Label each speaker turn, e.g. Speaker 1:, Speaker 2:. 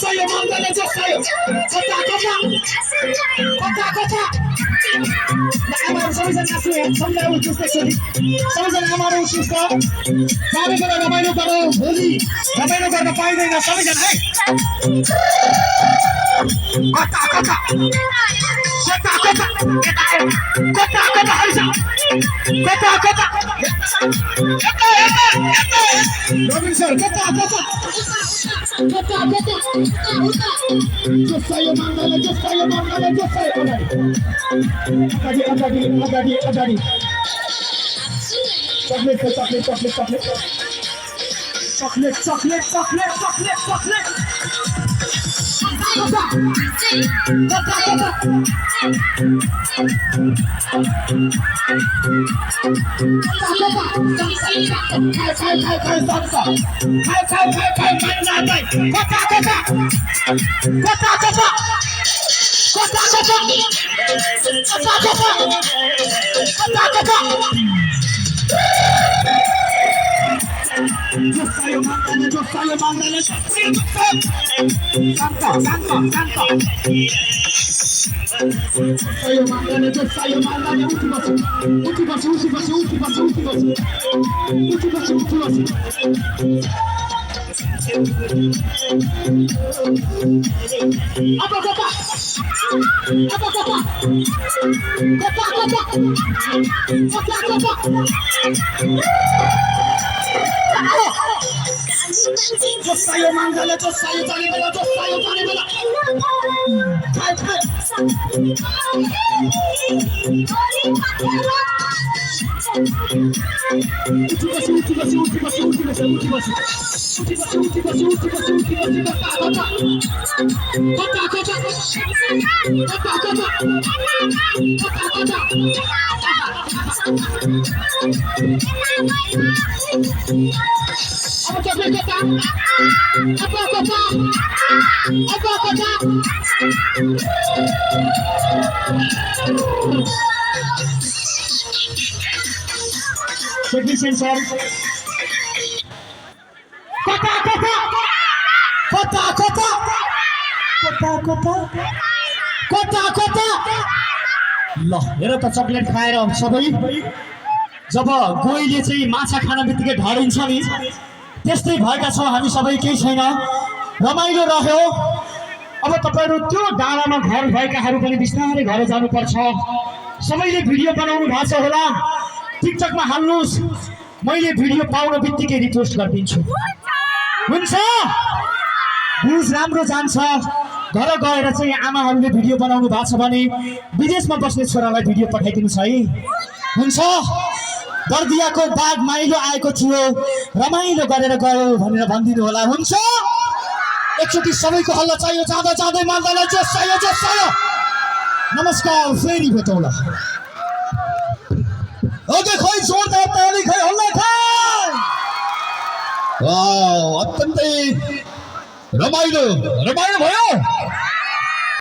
Speaker 1: Saya mandala saya. Kota. Amaro सबैजना नाच्नु है सम्झाउ जस्तै सबैजना amaro उसिस्त चाँडै गरेर रमाइलो गरौ भोलि रमाइलो गर्न पाइदैन सबैजना है कता रविन सर कता Saya mandala Agadi. Chocolate. Saya mandala. Saya mandala, saya tani bela. Technician sir. Kota. ल हेर त चकलेट खाएर सबै जब गोइले चाहिँ माछा खान बित्तिकै ढलिन्छ नि त्यस्तै भएका छौँ हामी सबै केही छैन रमाइलो रह्यो अब तपाईहरु त्यो डाँडामा घर भएकाहरू पनि बिस्तारै घर जानुपर्छ सबैले भिडियो बनाउनु भएको छ होला टिकटकमा हाल्नुस् मैले भिडियो पाउन बित्तिकै रिपोस्ट गर्दिन्छु हुन्छ भ्युज राम्रो जान्छ घर गएर चाहिँ आमाहरूले भिडियो बनाउनु भएको छ भने विदेशमा बस्ने छोरालाई भिडियो पठाइदिनुस् है हुन्छ बर्दियाको बाघ माइलो आएको थियो रमाइलो गरेर गयो भनेर भनिदिनु होला हुन्छ एकचोटि सबैको हल्ला चाहियो जाँदै मान्दालाई जोस चाहियो नमस्कार फेरि भेटौँला ओके खै जोरदार ताली खै हल्ला खै वाउ अत्यन्तै रमाइलो भयो